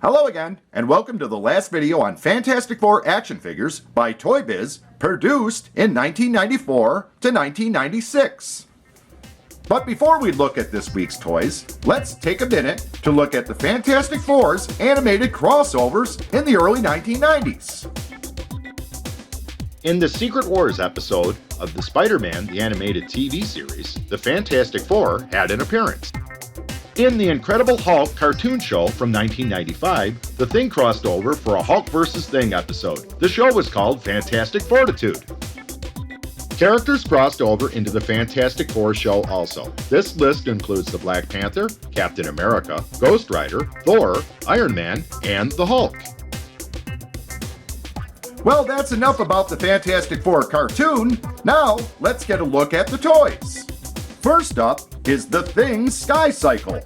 Hello again, and welcome to the last video on Fantastic Four action figures by Toy Biz, produced in 1994 to 1996. But before we look at this week's toys, let's take a minute to look at the Fantastic Four's animated crossovers in the early 1990s. In the Secret Wars episode of the Spider-Man the Animated TV series, the Fantastic Four had an appearance. In the Incredible Hulk cartoon show from 1995, the Thing crossed over for a Hulk vs. Thing episode. The show was called Fantastic Fortitude. Characters crossed over into the Fantastic Four show also. This list includes the Black Panther, Captain America, Ghost Rider, Thor, Iron Man, and the Hulk. Well, that's enough about the Fantastic Four cartoon. Now, let's get a look at the toys. First up is the Thing Skycycle.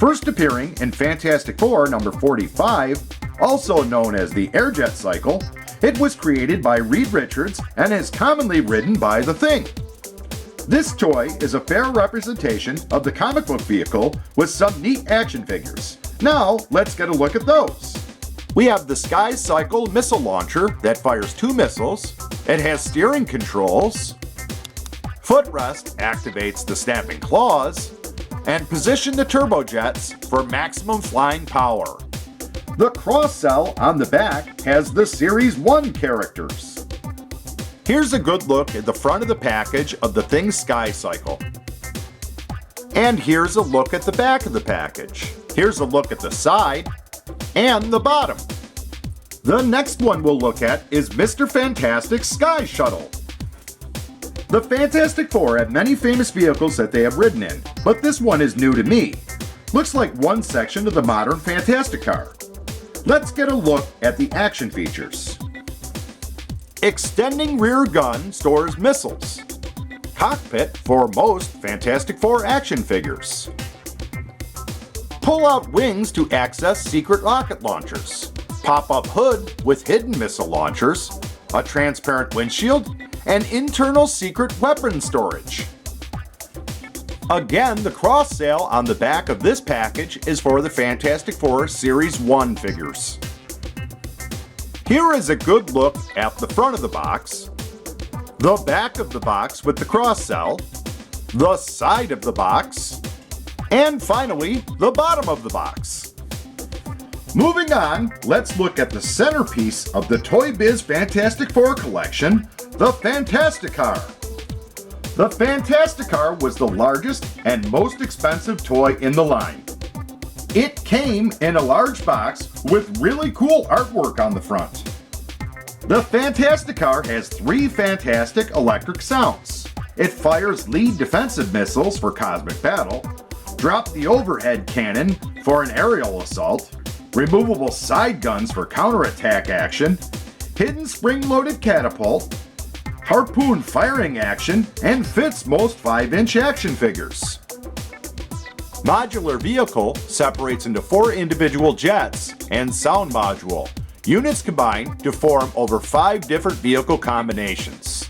First appearing in Fantastic Four number 45, also known as the Airjet Cycle, it was created by Reed Richards and is commonly ridden by the Thing. This toy is a fair representation of the comic book vehicle with some neat action figures. Now, let's get a look at those. We have the Skycycle missile launcher that fires 2 missiles. It has steering controls. Footrest activates the snapping claws, and position the turbojets for maximum flying power. The cross cell on the back has the Series 1 characters. Here's a good look at the front of the package of the Thing Skycycle. And here's a look at the back of the package. Here's a look at the side and the bottom. The next one we'll look at is Mr. Fantastic Sky Shuttle. The Fantastic Four have many famous vehicles that they have ridden in, but this one is new to me. Looks like one section of the modern Fantastic car. Let's get a look at the action features. Extending rear gun stores missiles. Cockpit for most Fantastic Four action figures. Pull-out wings to access secret rocket launchers. Pop-up hood with hidden missile launchers. A transparent windshield, and internal secret weapon storage. Again, the cross sale on the back of this package is for the Fantastic Four Series 1 figures. Here is a good look at the front of the box, the back of the box with the cross sell, the side of the box, and finally, the bottom of the box. Moving on, let's look at the centerpiece of the Toy Biz Fantastic Four collection, the Fantastic Car. The Fantastic Car was the largest and most expensive toy in the line. It came in a large box with really cool artwork on the front. The Fantastic Car has 3 fantastic electric sounds. It fires lead defensive missiles for cosmic battle, drop the overhead cannon for an aerial assault, removable side guns for counterattack action, hidden spring-loaded catapult, harpoon firing action, and fits most 5-inch action figures. Modular vehicle separates into 4 individual jets and sound module. Units combine to form over 5 different vehicle combinations.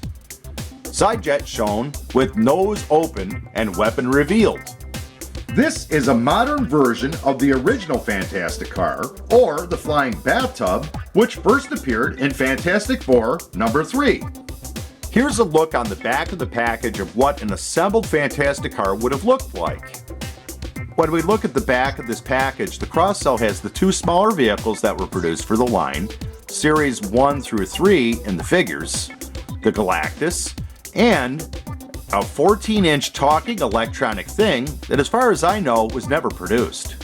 Side jet shown with nose open and weapon revealed. This is a modern version of the original Fantastic Car, or the Flying Bathtub, which first appeared in Fantastic Four number 3. Here's a look on the back of the package of what an assembled Fantastic Car would have looked like. When we look at the back of this package, the cross cell has the 2 smaller vehicles that were produced for the line, Series 1 through 3 in the figures, the Galactus, and a 14-inch talking electronic thing that, as far as I know, was never produced.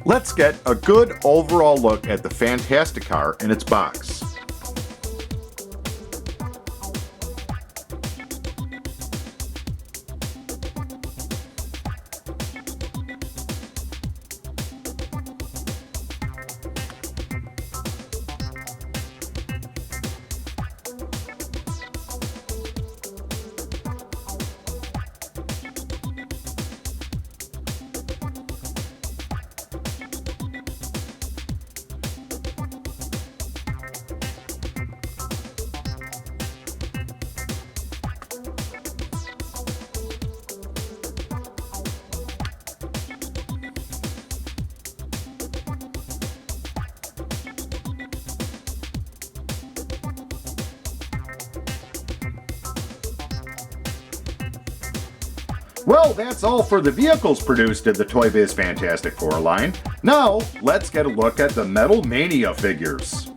Let's get a good overall look at the Fantastic Car in its box. Well, that's all for the vehicles produced in the Toy Biz Fantastic Four line. Now, let's get a look at the Metal Mania figures.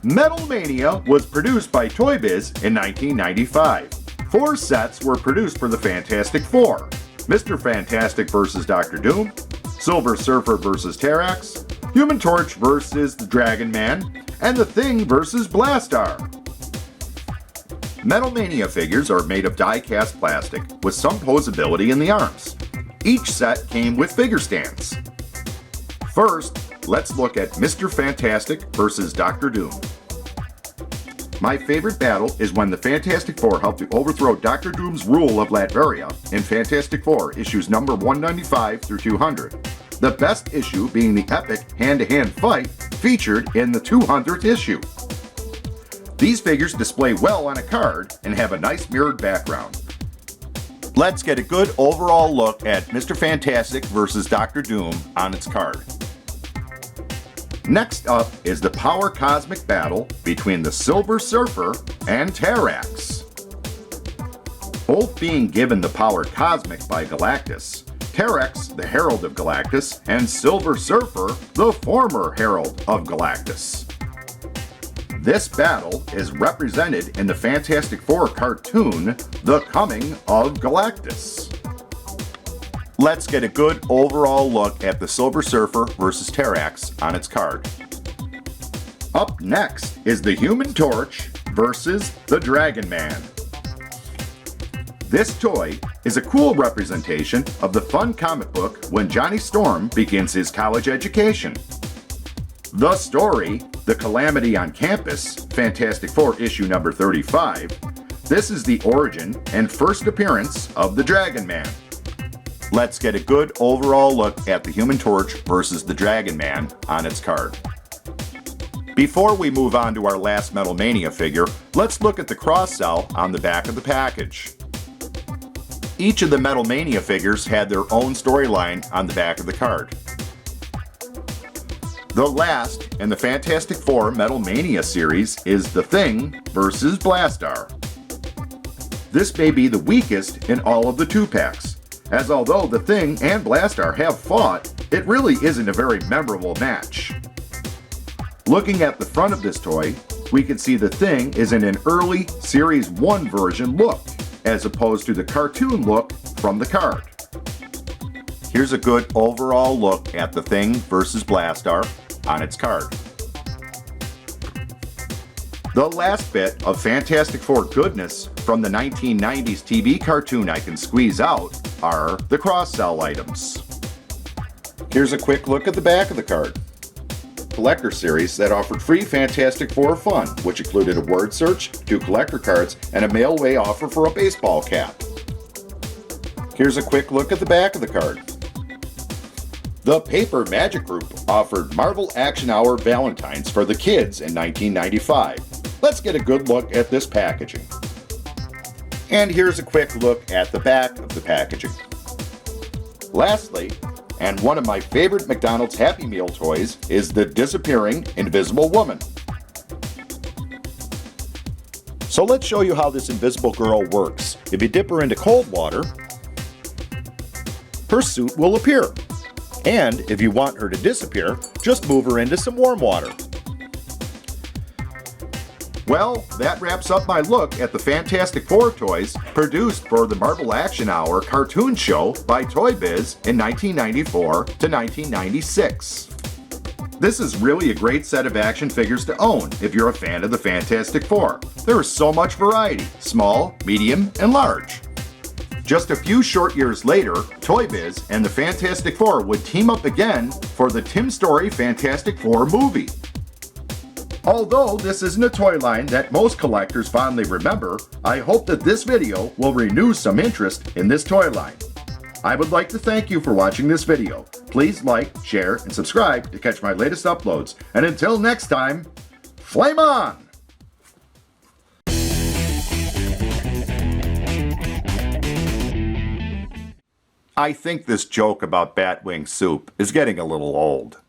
Metal Mania was produced by Toy Biz in 1995. 4 sets were produced for the Fantastic Four: Mr. Fantastic vs. Dr. Doom, Silver Surfer vs. Terrax, Human Torch vs. the Dragon Man, and The Thing vs. Blastar. Metal Mania figures are made of die-cast plastic with some posability in the arms. Each set came with figure stands. First, let's look at Mr. Fantastic vs. Dr. Doom. My favorite battle is when the Fantastic Four help to overthrow Dr. Doom's rule of Latveria in Fantastic Four issues number 195 through 200. The best issue being the epic hand-to-hand fight featured in the 200th issue. These figures display well on a card and have a nice mirrored background. Let's get a good overall look at Mr. Fantastic vs. Dr. Doom on its card. Next up is the Power Cosmic battle between the Silver Surfer and Terrax. Both being given the power Cosmic by Galactus, Terrax, the Herald of Galactus, and Silver Surfer, the former Herald of Galactus. This battle is represented in the Fantastic Four cartoon, The Coming of Galactus. Let's get a good overall look at the Silver Surfer vs. Terrax on its card. Up next is the Human Torch versus the Dragon Man. This toy is a cool representation of the fun comic book when Johnny Storm begins his college education. The story, The Calamity on Campus, Fantastic Four issue number 35, this is the origin and first appearance of the Dragon Man. Let's get a good overall look at the Human Torch versus the Dragon Man on its card. Before we move on to our last Metal Mania figure, let's look at the cross-sell on the back of the package. Each of the Metal Mania figures had their own storyline on the back of the card. The last in the Fantastic Four Metal Mania series is The Thing vs. Blastar. This may be the weakest in all of the 2-packs, as although The Thing and Blastar have fought, it really isn't a very memorable match. Looking at the front of this toy, we can see The Thing is in an early Series 1 version look, as opposed to the cartoon look from the card. Here's a good overall look at The Thing vs. Blastar on its card. The last bit of Fantastic Four goodness from the 1990s TV cartoon I can squeeze out are the cross-sell items. Here's a quick look at the back of the card. Collector series that offered free Fantastic Four fun, which included a word search, 2 collector cards, and a mail-away offer for a baseball cap. Here's a quick look at the back of the card. The Paper Magic Group offered Marvel Action Hour Valentines for the kids in 1995. Let's get a good look at this packaging. And here's a quick look at the back of the packaging. Lastly, and one of my favorite McDonald's Happy Meal toys is the Disappearing Invisible Woman. So let's show you how this invisible girl works. If you dip her into cold water, her suit will appear. And if you want her to disappear, just move her into some warm water. Well, that wraps up my look at the Fantastic Four toys produced for the Marvel Action Hour cartoon show by Toy Biz in 1994 to 1996. This is really a great set of action figures to own if you're a fan of the Fantastic Four. There is so much variety, small, medium, and large. Just a few short years later, Toy Biz and the Fantastic Four would team up again for the Tim Story Fantastic Four movie. Although this isn't a toy line that most collectors fondly remember, I hope that this video will renew some interest in this toy line. I would like to thank you for watching this video. Please like, share, and subscribe to catch my latest uploads. And until next time, flame on! I think this joke about Batwing soup is getting a little old.